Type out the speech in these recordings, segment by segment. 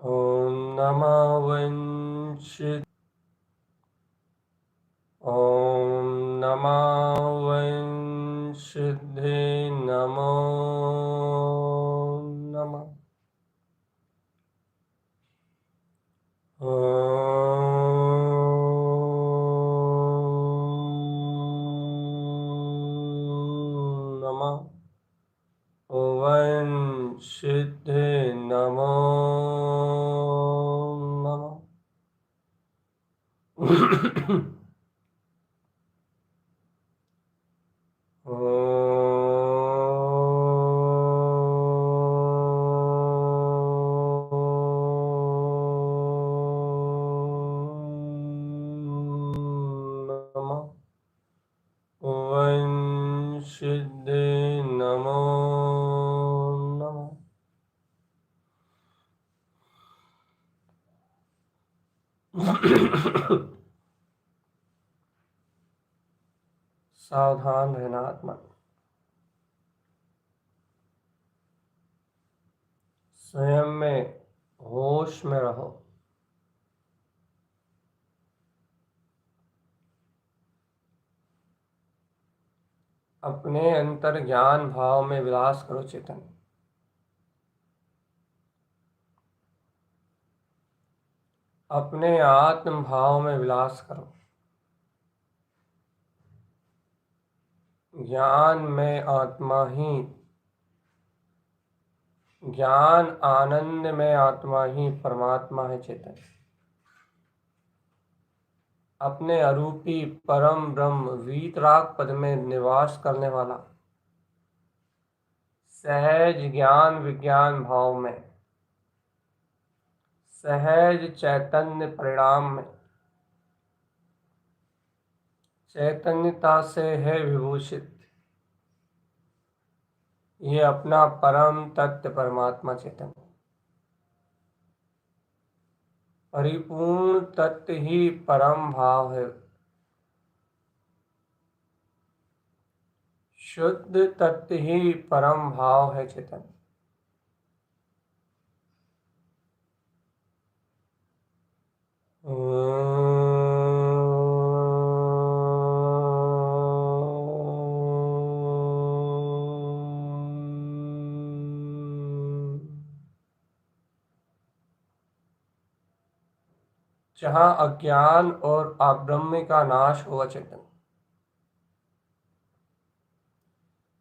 ॐ नमः वंशित ॐ नमः वंशिद्धे नमो नमः नमः वंशिद्धे नमो नमः नमः वंशिद्धे नमो नमः। सावधान रहना आत्मा, स्वयं में होश में रहो। अपने अंतर ज्ञान भाव में विलास करो चेतन। अपने आत्म भाव में विलास करो। ज्ञान में आत्मा ही, ज्ञान आनंद में आत्मा ही परमात्मा है चेतन। अपने अरूपी परम ब्रह्म वीतराग पद में निवास करने वाला, सहज ज्ञान विज्ञान भाव में, सहज चैतन्य परिणाम में, चैतन्यता से है विभूषित ये अपना परम तत्व परमात्मा चेतन। परिपूर्ण तत्व ही परम भाव है। शुद्ध तत्व ही परम भाव है चेतन। जहाँ अज्ञान और अब्रह्म का नाश हुआ चेतन,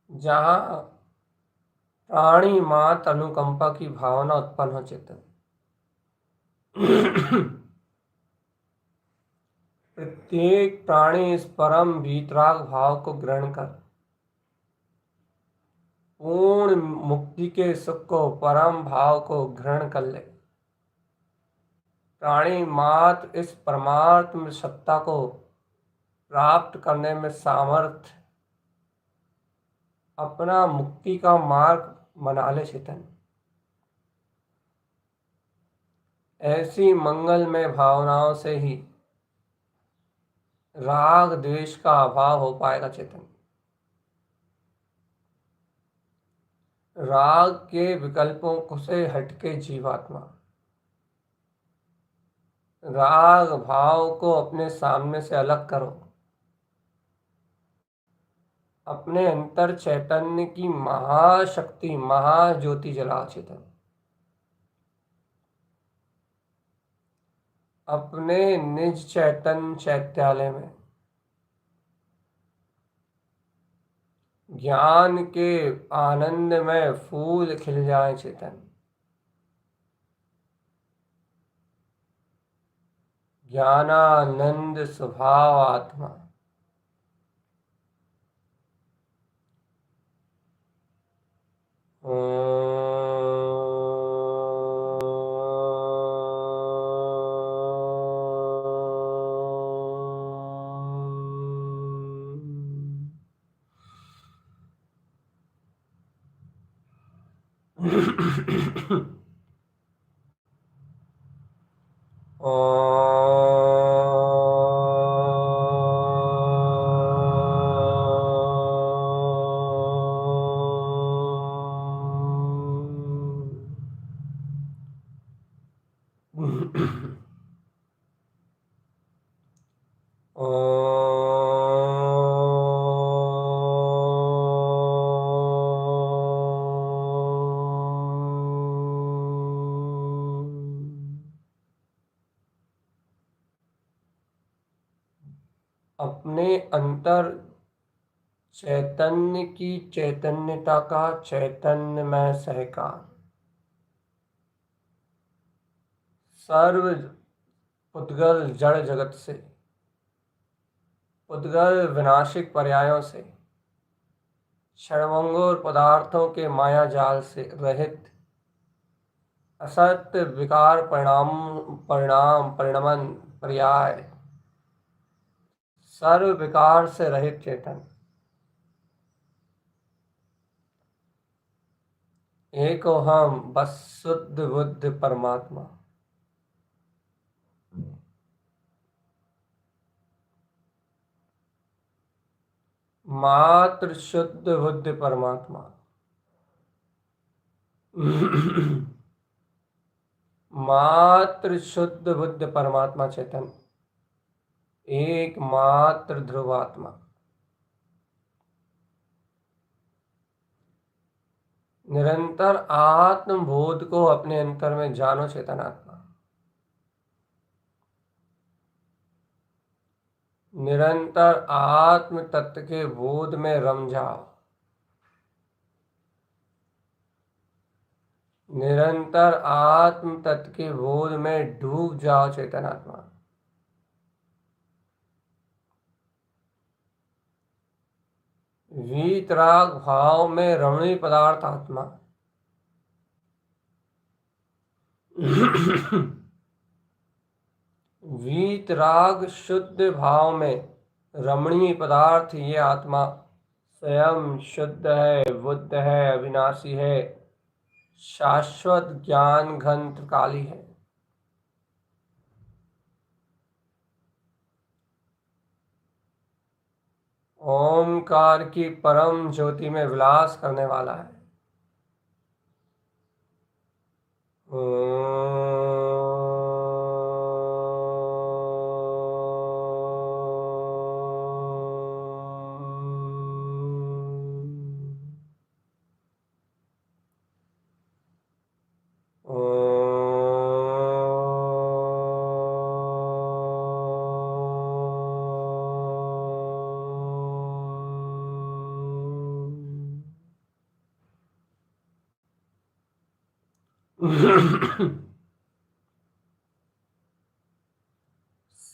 जहाँ प्राणी मात्र अनुकंपा की भावना उत्पन्न हो चेतन, प्रत्येक प्राणी इस परम वीतराग भाव को ग्रहण कर पूर्ण मुक्ति के सुख को, परम भाव को ग्रहण कर ले। प्राणी मात्र इस परमात्म सत्ता को प्राप्त करने में सामर्थ्य अपना मुक्ति का मार्ग बना ले चेतन। ऐसी मंगलमय भावनाओं से ही राग द्वेष का अभाव हो पाएगा चेतन। राग के विकल्पों से हटके जीवात्मा राग भाव को अपने सामने से अलग करो। अपने अंतर चैतन्य की महाशक्ति महाज्योति जलाओ चेतन। अपने निज चैतन्य चैत्यालय में ज्ञान के आनंद में फूल खिल जाए चेतन। ज्ञानानंद स्वभाव आत्मा अपने अंतर चैतन्य की चैतन्यता का चैतन्यमय सहकार सर्व पुद्गल जड़ जगत से, पुद्गल विनाशिक पर्यायों से, क्षणभंगुर पदार्थों के माया जाल से रहित, असत्य विकार परिणमन पर्याय सर्व विकार से रहित चेतन एक हम बस शुद्ध बुद्ध परमात्मा। मात्र शुद्ध बुद्ध परमात्मा मात्र शुद्ध बुद्ध परमात्मा चेतन एकमात्र ध्रुवात्मा निरंतर आत्मबोध को अपने अंतर में जानो चेतनात्मा। निरंतर आत्म तत्व के बोध में रम जाओ। निरंतर आत्म तत्व के बोध में डूब जाओ चेतनात्मा। वीतराग भाव में रमणीय पदार्थ आत्मा वीतराग शुद्ध भाव में रमणीय पदार्थ ये आत्मा स्वयं शुद्ध है, बुद्ध है, अविनाशी है, शाश्वत ज्ञान घन त्रिकाली है। ओमकार की परम ज्योति में विलास करने वाला है।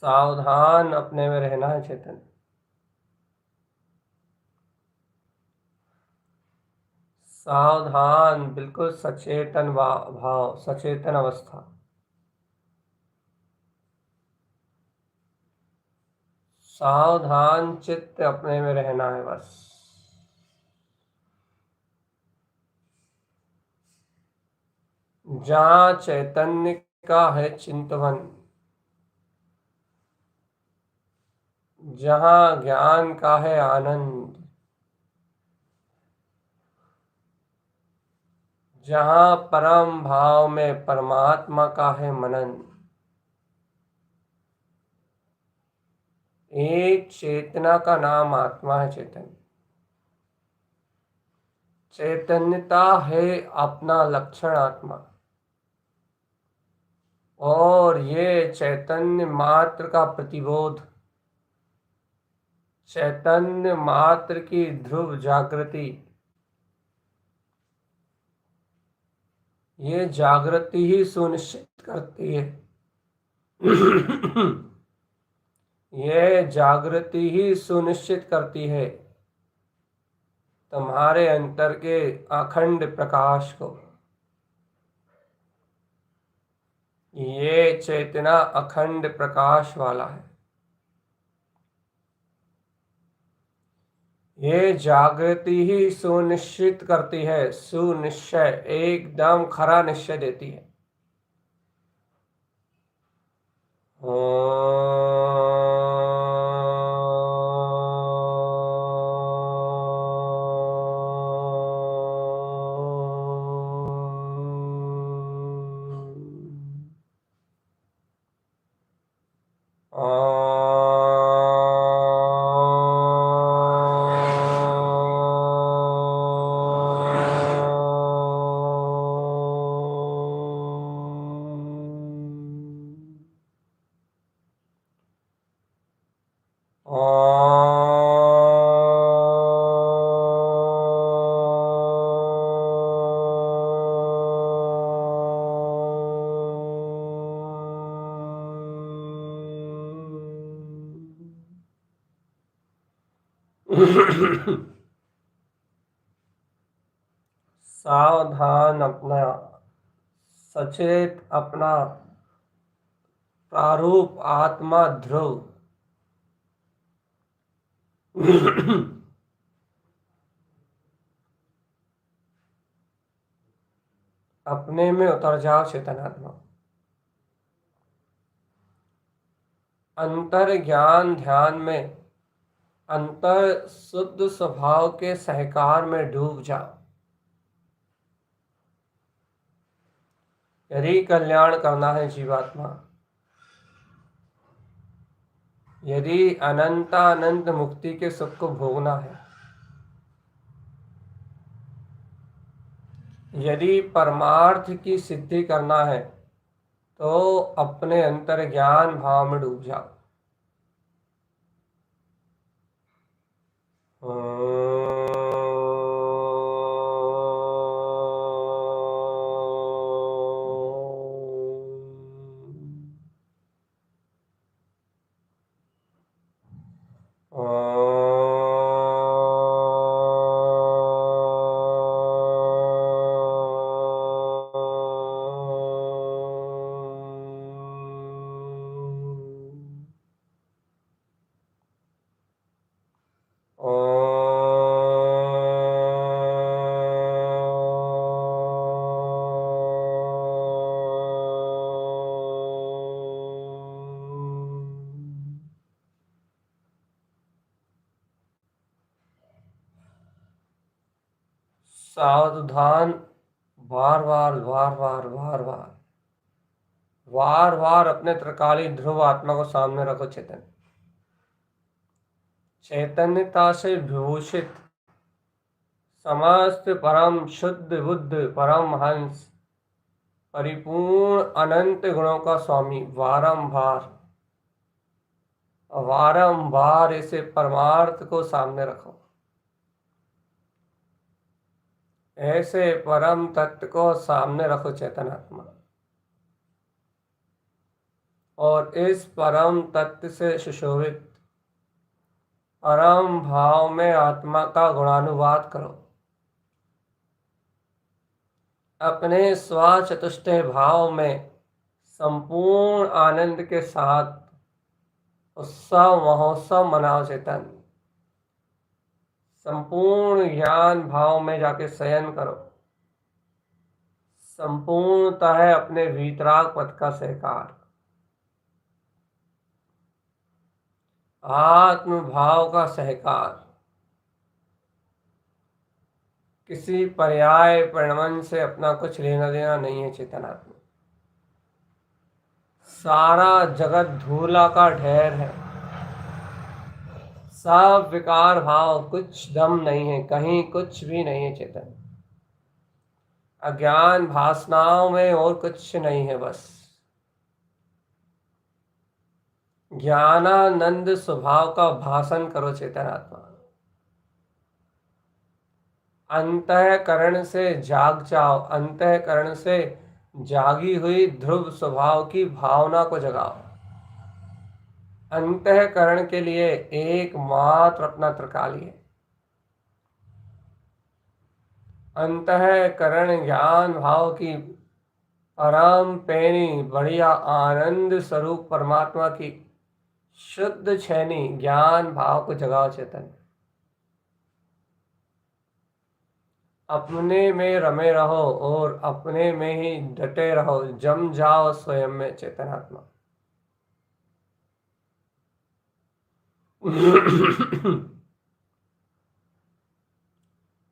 सावधान अपने में रहना है चेतन। सावधान, बिल्कुल सचेतन भाव, सचेतन अवस्था। सावधान चित्त अपने में रहना है बस। जहाँ चैतन्य का है चिंतवन, जहाँ ज्ञान का है आनंद, जहाँ परम भाव में परमात्मा का है मनन, एक चेतना का नाम आत्मा है चैतन्य। चैतन्यता है अपना लक्षण आत्मा, और ये चैतन्य मात्र का प्रतिबोध, चैतन्य मात्र की ध्रुव जागृति, ये जागृति ही सुनिश्चित करती है ये जागृति ही सुनिश्चित करती है तुम्हारे अंतर के अखंड प्रकाश को। ये चेतना अखंड प्रकाश वाला है। ये जागृति ही सुनिश्चित करती है, सुनिश्चय, एकदम खरा निश्चय देती है। सावधान अपना, सचेत अपना प्रारूप आत्मा ध्रुव अपने में उतर जाओ चेतनात्मा। अंतर ज्ञान ध्यान में, अंतर शुद्ध स्वभाव के सहकार में डूब जाओ। यदि कल्याण करना है जीवात्मा, यदि अनंत मुक्ति के सुख को भोगना है, यदि परमार्थ की सिद्धि करना है, तो अपने अंतर ज्ञान भाव में डूब जाओ। सावधान, बार बार बार बार बार बार बार बार अपने त्रिकाली ध्रुव आत्मा को सामने रखो। चैतन्यता से विभूषित समस्त परम शुद्ध बुद्ध परम हंस परिपूर्ण अनंत गुणों का स्वामी बारंबार बारंबार इसे परमार्थ को सामने रखो। ऐसे परम तत्व को सामने रखो चेतनात्मा, और इस परम तत्व से सुशोभित परम भाव में आत्मा का गुणानुवाद करो। अपने स्वचतुष्टय भाव में संपूर्ण आनंद के साथ उत्सव महोत्सव मनाओ। चेतन संपूर्ण ज्ञान भाव में जाके शयन करो। संपूर्णतः अपने वीतराग पद का सहकार, आत्म भाव का सहकार, किसी पर्याय परिणमन से अपना कुछ लेना देना नहीं है। चेतनात्मा सारा जगत धूला का ढेर है, सब विकार भाव, कुछ दम नहीं है, कहीं कुछ भी नहीं है। चेतन अज्ञान भासनाओं में और कुछ नहीं है, बस ज्ञानानंद स्वभाव का भाषण करो। चेतनात्मा अंतःकरण से जाग जाओ, अंतःकरण से जागी हुई ध्रुव स्वभाव की भावना को जगाओ। अंतःकरण के लिए एकमात्र अपना त्रिकाली है। अंतःकरण ज्ञान भाव की परम पैनी बढ़िया आनंद स्वरूप परमात्मा की शुद्ध छैनी ज्ञान भाव को जगाओ। चेतन अपने में रमे रहो और अपने में ही डटे रहो, जम जाओ स्वयं में। चेतनात्मा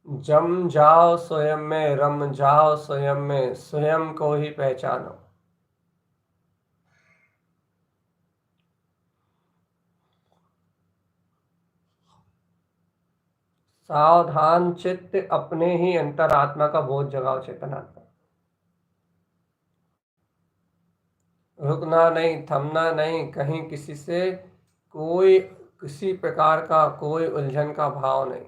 जम जाओ स्वयं में, रम जाओ स्वयं में, स्वयं को ही पहचानो। सावधान चित्त अपने ही अंतरात्मा का बोध जगाओ। चेतनात्मा रुकना नहीं, थमना नहीं, कहीं किसी से कोई किसी प्रकार का कोई उलझन का भाव नहीं।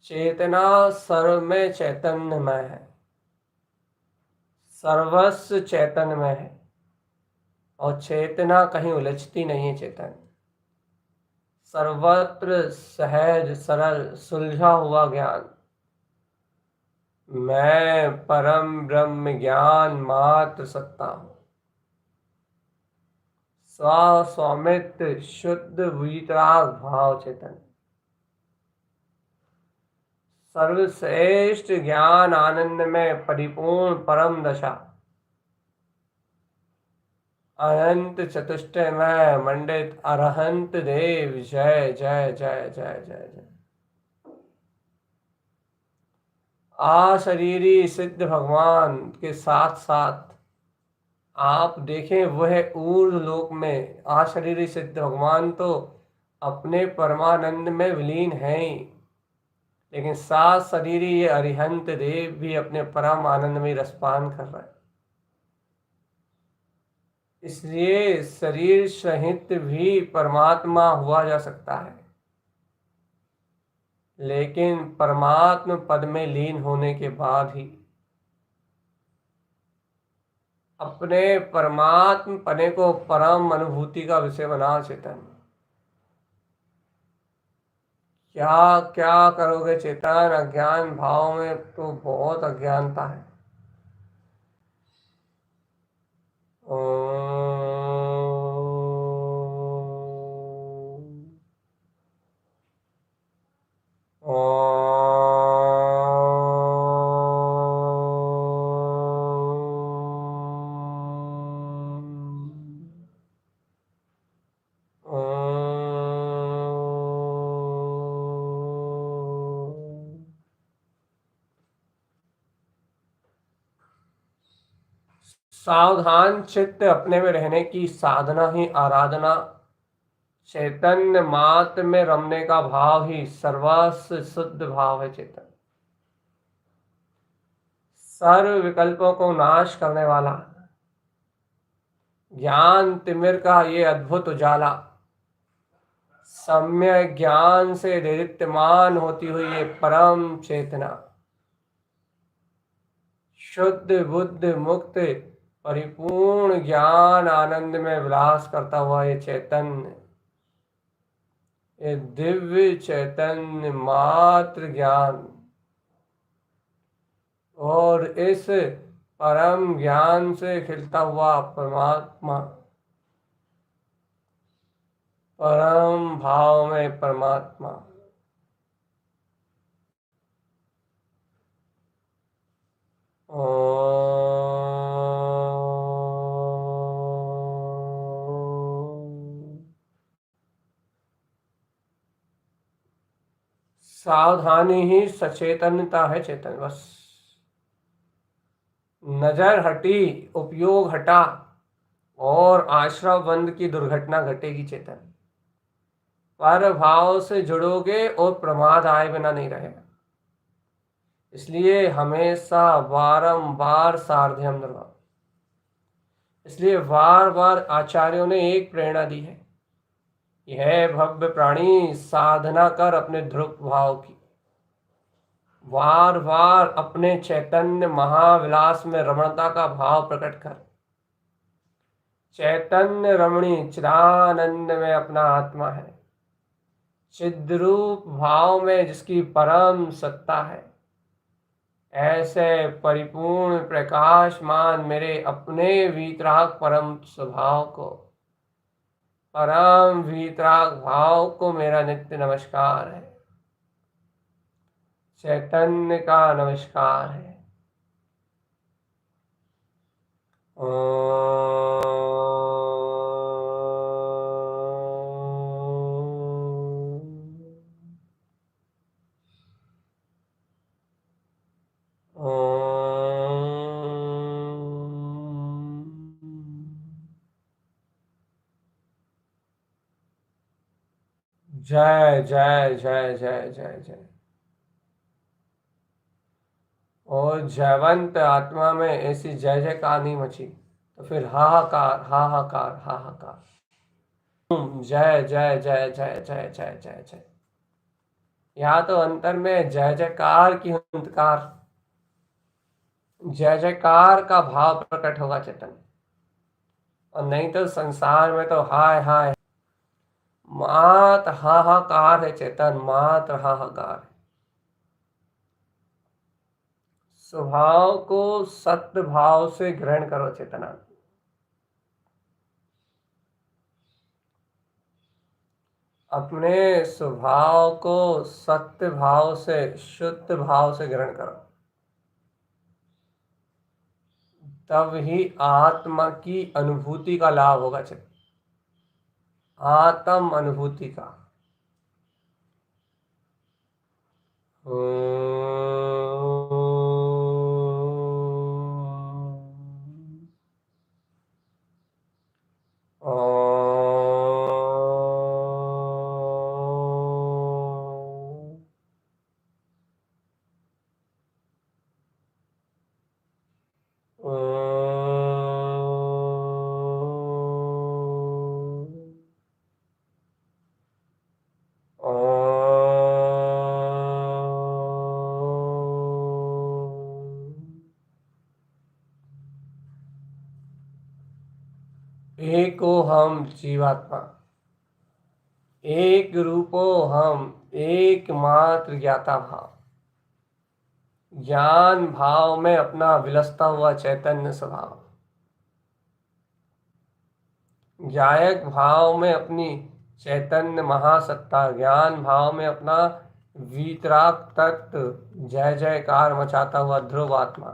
चेतना सर्व में चैतन्यमय है, सर्वस्व चैतन्यमय है, और चेतना कहीं उलझती नहीं है। चेतन सर्वत्र सहज सरल सुलझा हुआ ज्ञान, मैं परम ब्रह्म ज्ञान मात्र सत्ता हूं। स्वामित्व शुद्ध वीतराग भाव। चेतन सर्वश्रेष्ठ ज्ञान आनंद में परिपूर्ण परम दशा, अनंत चतुष्टय में मंडित अरहंत देव। जय जय जय जय जय जय। आशरीरी सिद्ध भगवान के साथ साथ आप देखें, वह ऊर्ध्व लोक में आशरीरी सिद्ध भगवान तो अपने परमानंद में विलीन हैं ही, लेकिन सात शरीरी ये अरिहंत देव भी अपने परम आनंद में रसपान कर रहे हैं। इसलिए शरीर सहित भी परमात्मा हुआ जा सकता है, लेकिन परमात्म पद में लीन होने के बाद ही अपने परमात्म पने को परम अनुभूति का विषय बना। चेतन क्या क्या करोगे चेतन, अज्ञान भाव में तो बहुत अज्ञानता है। सावधान चित्त अपने में रहने की साधना ही आराधना, चैतन्य मात्र में रमने का भाव ही सर्वस्व शुद्ध भाव है। चेतन सर्व विकल्पों को नाश करने वाला, ज्ञान तिमिर का ये अद्भुत उजाला, सम्यक ज्ञान से दीप्यमान होती हुई ये परम चेतना, शुद्ध बुद्ध मुक्त परिपूर्ण ज्ञान आनंद में विलास करता हुआ ये चैतन्य, ये दिव्य चैतन्य मात्र ज्ञान, और इस परम ज्ञान से खिलता हुआ परमात्मा, परम भाव में परमात्मा। सावधानी ही सचेतनता है। चेतन बस नजर हटी, उपयोग हटा और आश्रय बंद की दुर्घटना घटेगी। चेतन पर भाव से जुड़ोगे और प्रमाद आए बिना नहीं रहेगा। इसलिए हमेशा बारंबार सार्धयम निर्वाह, इसलिए बार बार आचार्यों ने एक प्रेरणा दी है, यह भव्य प्राणी साधना कर अपने ध्रुव भाव की, बार बार अपने चैतन्य महाविलास में रमणता का भाव प्रकट कर, चैतन्य रमणी चिदानंद में अपना आत्मा है, चिद्रूप भाव में जिसकी परम सत्ता है, ऐसे परिपूर्ण प्रकाशमान मेरे अपने वीतराग परम स्वभाव को, परम वीतराग भाव को मेरा नित्य नमस्कार है, चैतन्य का नमस्कार है। जय जय जय जय जय जय। और जयवंत आत्मा में ऐसी जय जयकार नहीं मची तो फिर हाहाकार हाहाकार हाहाकार। जय जय जय जय जय जय जय जय। या तो अंतर में जय जयकार की हुंकार, जय जयकार का भाव प्रकट होगा चेतन, और नहीं तो संसार में तो हाय हाय मात हाहाकार है। चेतन मात्र हाहाकार है। स्वभाव को सत्य भाव से ग्रहण करो चेतना, अपने स्वभाव को सत्य भाव से शुद्ध भाव से ग्रहण करो, तब ही आत्मा की अनुभूति का लाभ होगा। आत्म अनुभूति का। एको हम जीवात्मा, एक रूपो हम, एकमात्र ज्ञाता भाव, ज्ञान भाव में अपना विलसता हुआ चैतन्य स्वभाव, ज्ञायक भाव में अपनी चैतन्य महासत्ता, ज्ञान भाव में अपना वीतराग तत्व जय जयकार मचाता हुआ ध्रुव आत्मा,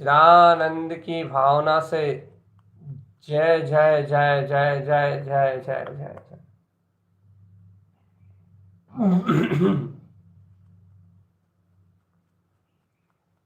चिदानंद की भावना से जय जय जय जय जय जय जय जय जय।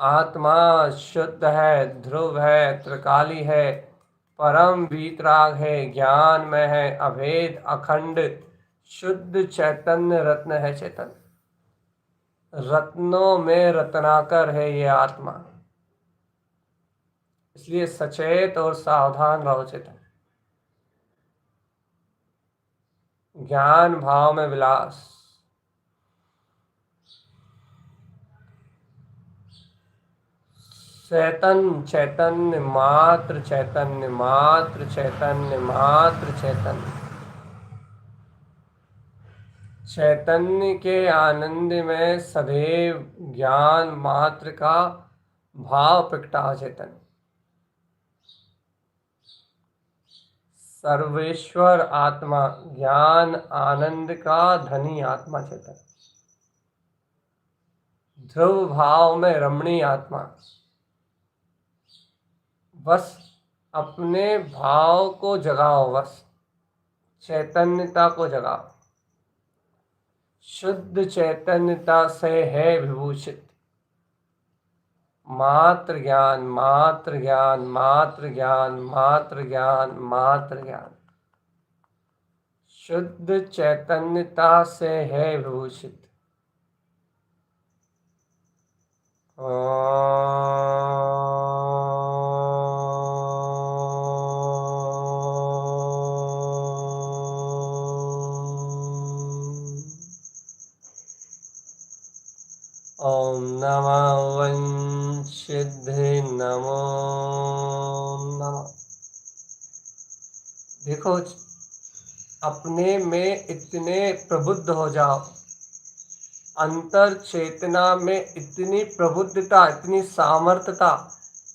आत्मा शुद्ध है, ध्रुव है, त्रिकाली है, परम वीतराग है, ज्ञान में है, अभेद, अखंड, शुद्ध चैतन्य रत्न है। चेतन रत्नों में रत्नाकर है ये आत्मा, इसलिए सचेत और सावधान रहो। चेतन ज्ञान भाव में विलास, चैतन्य चैतन्य मात्र, चैतन्य मात्र, चैतन्य मात्र, चैतन्य चैतन्य के आनंद में सदैव ज्ञान मात्र का भाव प्रकटा। चेतन सर्वेश्वर आत्मा, ज्ञान आनंद का धनी आत्मा। चेतन ध्रुव भाव में रमणीय आत्मा, बस अपने भाव को जगाओ, बस चैतन्यता को जगाओ। शुद्ध चैतन्यता से है विभूषित, मात्र ज्ञान, मात्र ज्ञान, मात्र ज्ञान, मात्र ज्ञान, मात्र ज्ञान। शुद्ध चैतन्यता से है विभूषित। ओम नमः वंशिद्धि नमो नमः। देखो, अपने में इतने प्रबुद्ध हो जाओ, अंतर चेतना में इतनी प्रबुद्धता, इतनी सामर्थ्यता,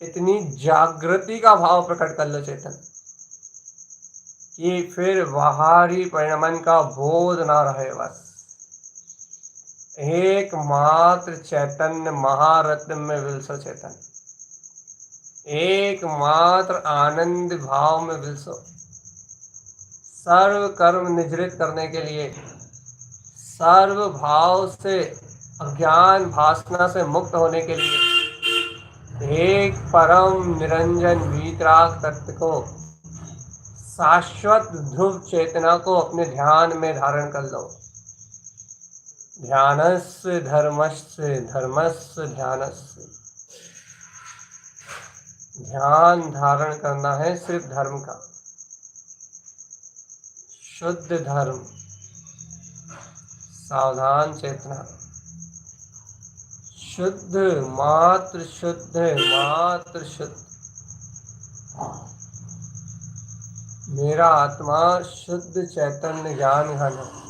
इतनी जागृति का भाव प्रकट कर लो चेतन, कि फिर बाहरी परिणमन का बोध ना रहे। बस एकमात्र चैतन्य महारत्न में विलसो। चेतन एकमात्र आनंद भाव में विलसो। सर्व कर्म निजृत करने के लिए, सर्व भाव से, अज्ञान भासना से मुक्त होने के लिए एक परम निरंजन वीतराग तत्व को, शाश्वत ध्रुव चेतना को अपने ध्यान में धारण कर लो। ध्यानस्य धर्मस्य, धर्मस्य ध्यानस्य। ध्यान धारण करना है सिर्फ धर्म का, शुद्ध धर्म, सावधान चेतना, शुद्ध मात्र, शुद्ध मात्र, शुद्ध। मेरा आत्मा शुद्ध चैतन्य ज्ञान घन है।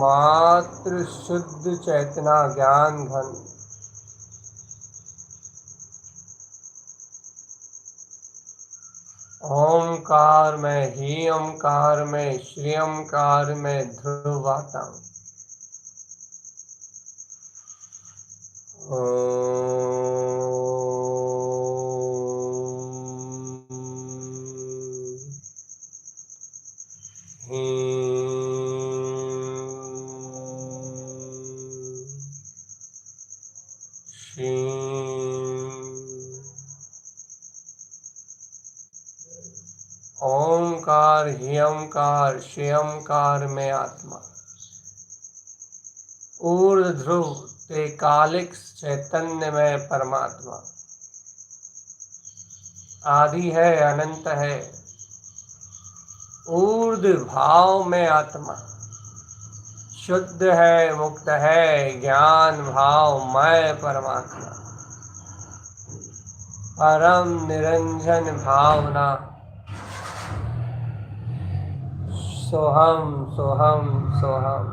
मात्र शुद्ध चेतना ज्ञान घन। ओंकार में, ही ओंकार में, श्री ओंकार में ध्रुवाता हूँ। ओंकार, ही ओंकार, श्री ओंकार में आत्मा। ऊर्ध्व ध्रुव ते कालिक चैतन्य में परमात्मा। आदि है, अनंत है। ऊर्ध्व भाव में आत्मा शुद्ध है, मुक्त है, ज्ञान भाव मैं परमात्मा। परम निरंजन भावना, सोहम सोहम सोहम।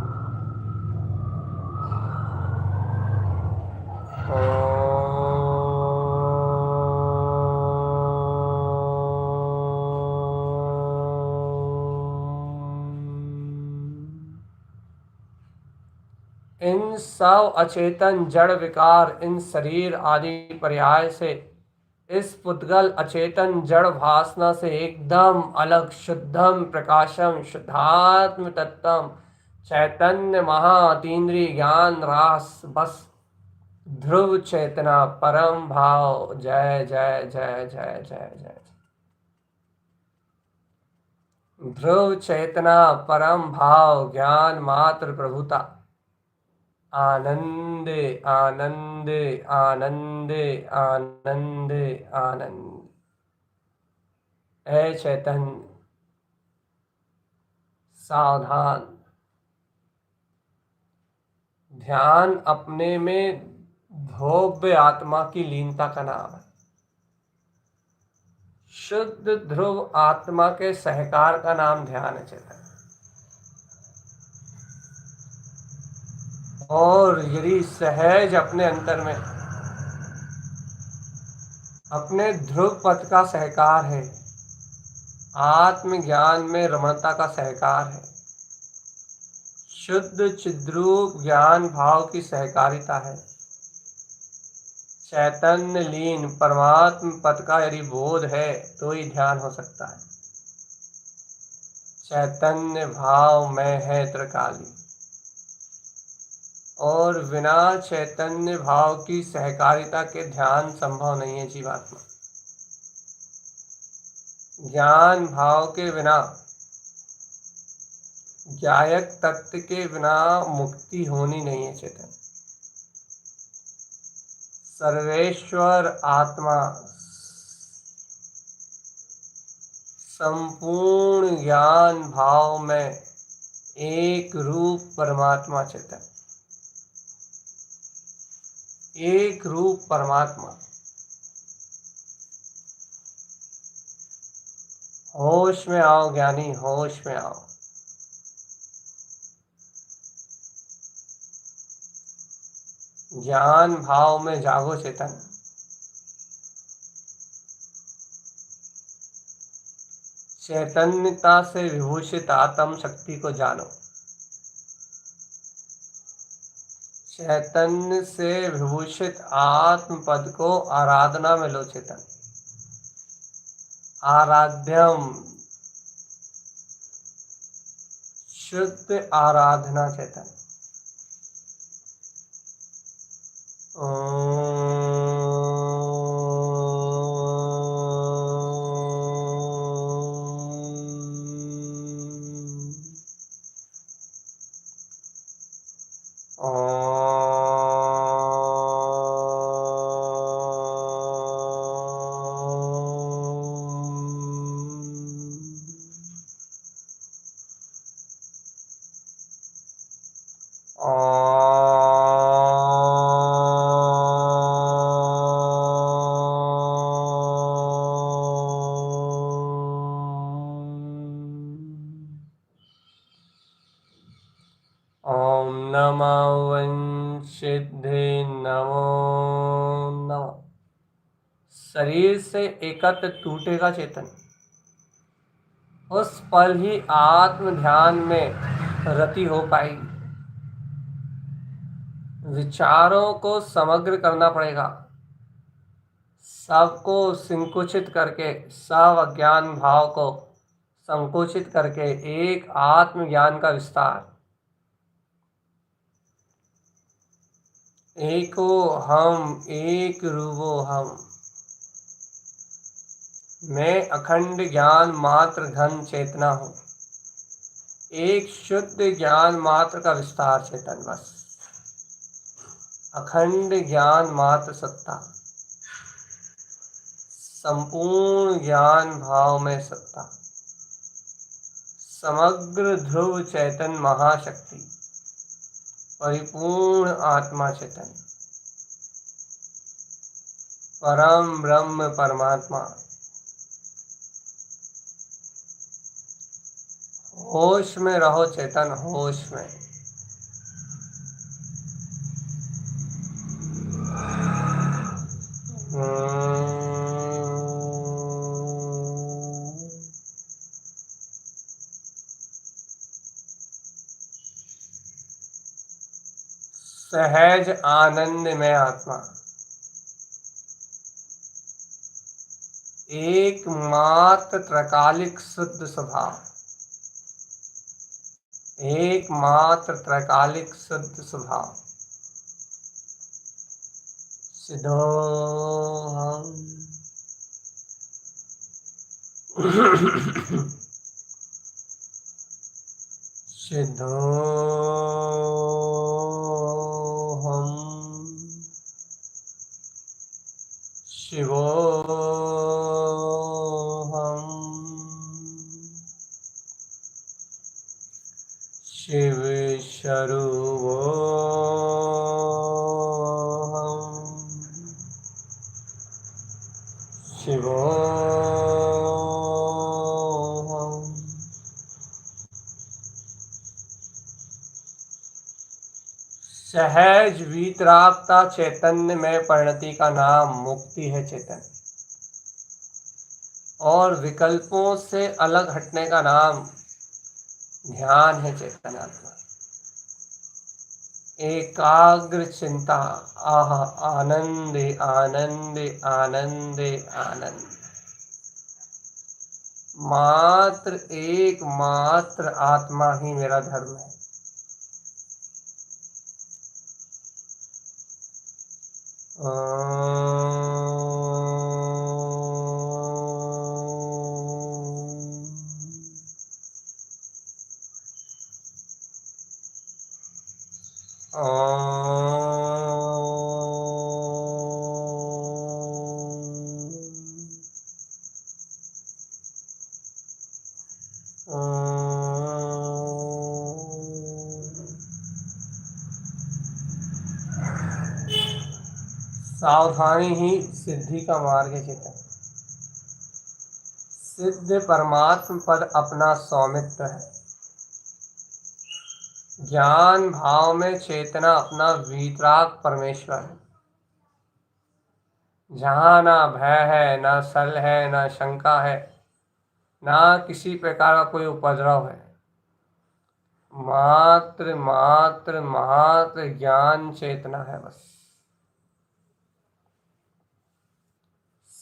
इन सब अचेतन जड़ विकार, इन शरीर आदि पर्याय से, इस पुद्गल अचेतन जड़ भासना से एकदम अलग शुद्धम प्रकाशम शुद्धात्म तत्वम चैतन्य महाअतीन्द्रिय ज्ञान रास बस ध्रुव चेतना परम भाव। जय जय जय जय जय जय। ध्रुव चेतना परम भाव ज्ञान मात्र प्रभुता। आनंद आनंद आनंद आनंद आनंद। ऐ चैतन्य सावधान। ध्यान अपने में भव्य आत्मा की लीनता का नाम है। शुद्ध ध्रुव आत्मा के सहकार का नाम ध्यान है चैतन्य। और यदि सहज अपने अंतर में अपने ध्रुव पथ का सहकार है, आत्मज्ञान में रमणता का सहकार है, शुद्ध चिद्रूप ज्ञान भाव की सहकारिता है, चैतन्य लीन परमात्म पद का यदि बोध है तो ही ध्यान हो सकता है। चैतन्य भाव में है त्रिकाली और बिना चैतन्य भाव की सहकारिता के ध्यान संभव नहीं है जीवात्मा। ज्ञान भाव के बिना, ज्ञायक तत्व के बिना मुक्ति होनी नहीं है चेतन। सर्वेश्वर आत्मा संपूर्ण ज्ञान भाव में एक रूप परमात्मा चेतन, एक रूप परमात्मा। होश में आओ ज्ञानी, होश में आओ। ज्ञान भाव में जागो चेतन। चैतन्यता से विभूषित आत्म शक्ति को जानो। चैतन्य से विभूषित आत्म पद को आराधना में लो चेतन। आराध्यम शुद्ध आराधना चेतन। ओम नमो वंशिद्धे नमो नमः। शरीर से एकत्र टूटेगा चेतन, उस पल ही आत्म ध्यान में रति हो पाएगी। विचारों को समग्र करना पड़ेगा, सबको संकुचित करके, सब अज्ञान भाव को संकुचित करके एक आत्मज्ञान का विस्तार। एको हम एक रूपो हम, मैं अखंड ज्ञान मात्र घन चेतना हूँ। एक शुद्ध ज्ञान मात्र का विस्तार चेतन, बस अखंड ज्ञान मात्र सत्ता, संपूर्ण ज्ञान भाव में सत्ता, समग्र ध्रुव चैतन महाशक्ति, परिपूर्ण आत्मा चेतन, परम ब्रह्म परमात्मा। होश में रहो चेतन, होश में। सहज आनंद में आत्मा, एकमात्र त्रकालिक शुद्ध स्वभाव, एकमात्र त्रैकालिक शुद्ध स्वभाव। सिद्धोहम सिद्धोहम शिवोहम शिव स्वरूपोहम शिवोहम। सहज वीतरागता चैतन्य में परिणति का नाम मुक्ति है चैतन्य, और विकल्पों से अलग हटने का नाम ध्यान है चैतन्यात्मा। एकाग्र चिंता, आह आनंद आनंद आनंद आनंद। मात्र एकमात्र आत्मा ही मेरा धर्म है। सावधानी ही सिद्धि का मार्ग है चेतन। सिद्ध परमात्म पद अपना स्वामित्व है। ज्ञान भाव में चेतना अपना वीतराग परमेश्वर है। जहाँ ना भय है, ना सल है, ना शंका है, ना किसी प्रकार का कोई उपद्रव है। मात्र मात्र मात्र ज्ञान चेतना है बस।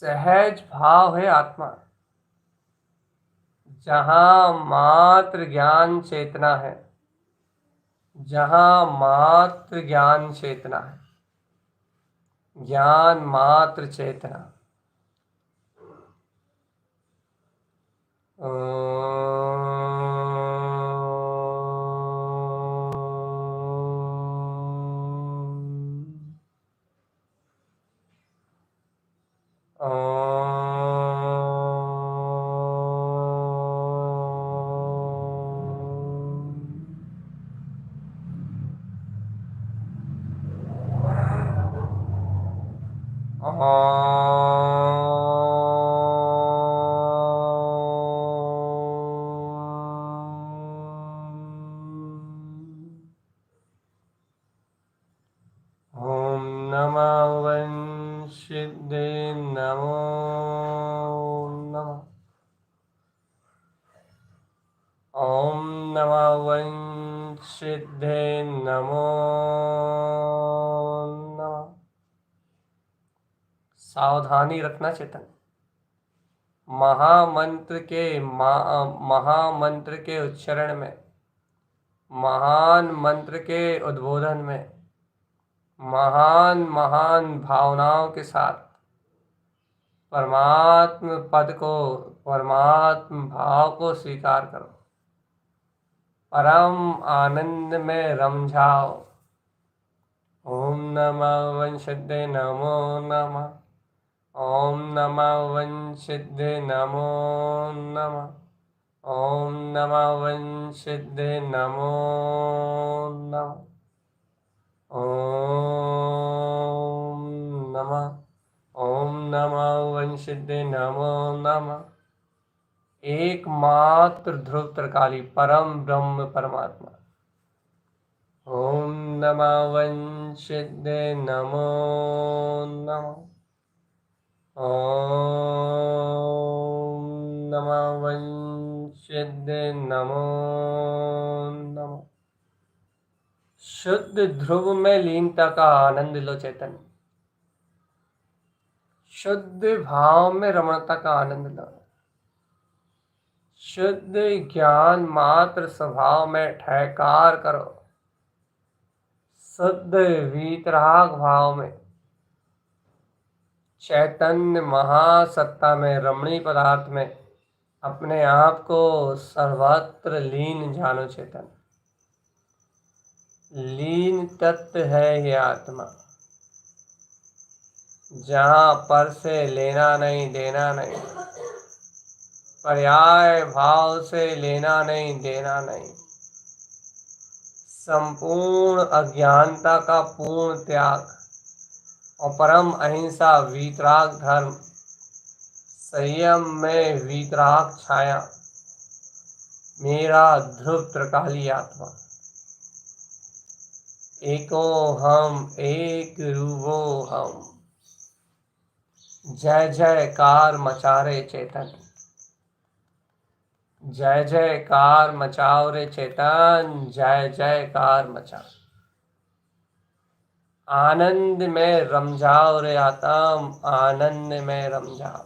सहज भाव है आत्मा। जहाँ मात्र ज्ञान चेतना है, जहाँ मात्र ज्ञान चेतना है, ज्ञान मात्र चेतना। ओम नमः वंशिदे नमो नमः। ओम नमः वंशिदे नमो नमः। सावधानी रखना चेतन। महामंत्र के उच्चारण में, महान मंत्र के उद्बोधन में, महान महान भावनाओं के साथ परमात्म पद को, परमात्म भाव को स्वीकार करो। परम आनंद में रम जाओ। ओम नमः वंशिदे नमो नमः। ओम नमः वंशिदे नमो नमः। ओम नमः वंशिदे नमो नमः। ओम नमः। ओम नमः वंशिदे नमो नमः। एकमात्र ध्रुव त्रिकाली परम ब्रह्म परमात्मा। ओम नमः वंशिदे नमो नमः। ओम नमः वंशिदे नमो नमः। शुद्ध ध्रुव में लीनता का आनंद लो चैतन्य। शुद्ध भाव में रमणता का आनंद लो। शुद्ध ज्ञान मात्र स्वभाव में ठहकार करो। शुद्ध वीतराग भाव में चैतन्य महासत्ता में रमणीय पदार्थ में अपने आप को सर्वत्र लीन जानो। चेतन लीन तत्व है ये आत्मा, जहाँ पर से लेना नहीं देना नहीं, पर्याय भाव से लेना नहीं देना नहीं, संपूर्ण अज्ञानता का पूर्ण त्याग और परम अहिंसा वीतराग धर्म, संयम में वीतराग छाया, मेरा ध्रुव त्रिकाली आत्मा। एको हम एक रूपो हम, जय जयकार मचारे चेतन, जय जयकार मचाओ रे चेतन, जय जयकार मचा। आनंद में रम जाओ रे आत्म, आनंद में रम जाओ।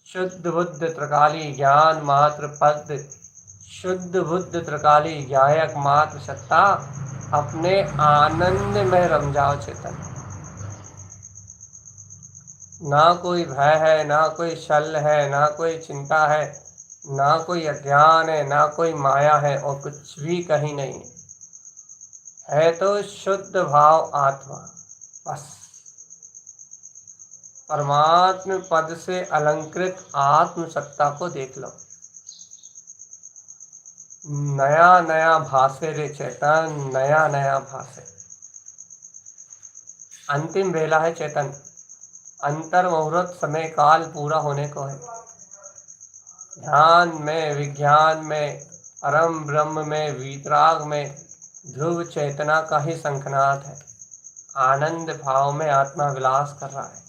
शुद्ध बुद्ध त्रिकाली ज्ञान मात्र पद, शुद्ध बुद्ध त्रिकाली ज्ञायक मात्र सत्ता, अपने आनंद में रम जाओ चेतन। ना कोई भय है, ना कोई शल्य है, ना कोई चिंता है, ना कोई अज्ञान है, ना कोई माया है, और कुछ भी कहीं नहीं है तो शुद्ध भाव आत्मा बस। परमात्म पद से अलंकृत आत्म सत्ता को देख लो। नया नया भाषे रे चेतन, नया नया भाषे। अंतिम बेला है चेतन, अंतर मुहूर्त समय काल पूरा होने को है। ध्यान में, विज्ञान में, परम ब्रह्म में, वीतराग में ध्रुव चेतना का ही शंखनाद है। आनंद भाव में आत्मा विलास कर रहा है।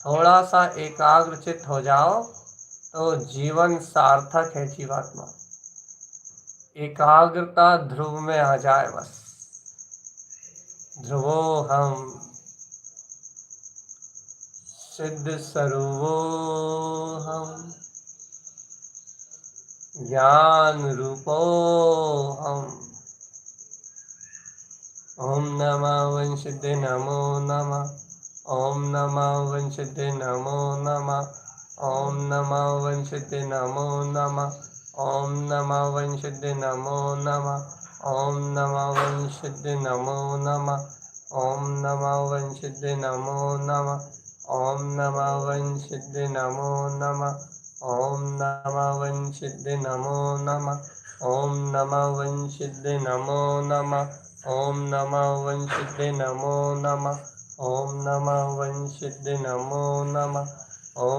थोड़ा सा एकाग्रचित हो जाओ तो जीवन सार्थक है जीवात्मा। एकाग्रता ध्रुव में आ जाए बस। ध्रुवो हम सिद्ध स्वरूपो हम, ज्ञान रूपो हम। ओम नमः वंशिते नमो नमः, ओम नमः वंशिते नमो नमः, ओम नमः वंशिते नमो नमः, ओम नमः वंशिते नमो नमः, ओम नमः वंशिते नमो नमः, ओम नमः वंशिते नमो नमः, ओम नमः वंशिते नमो नमः, ओम नमः वंशिते नमो नमः, ओम नमः वंशिते नमो नमः, ओम नमः वंशिते नमो नमः, ओम नमः वंशिते नमो नमः, ओम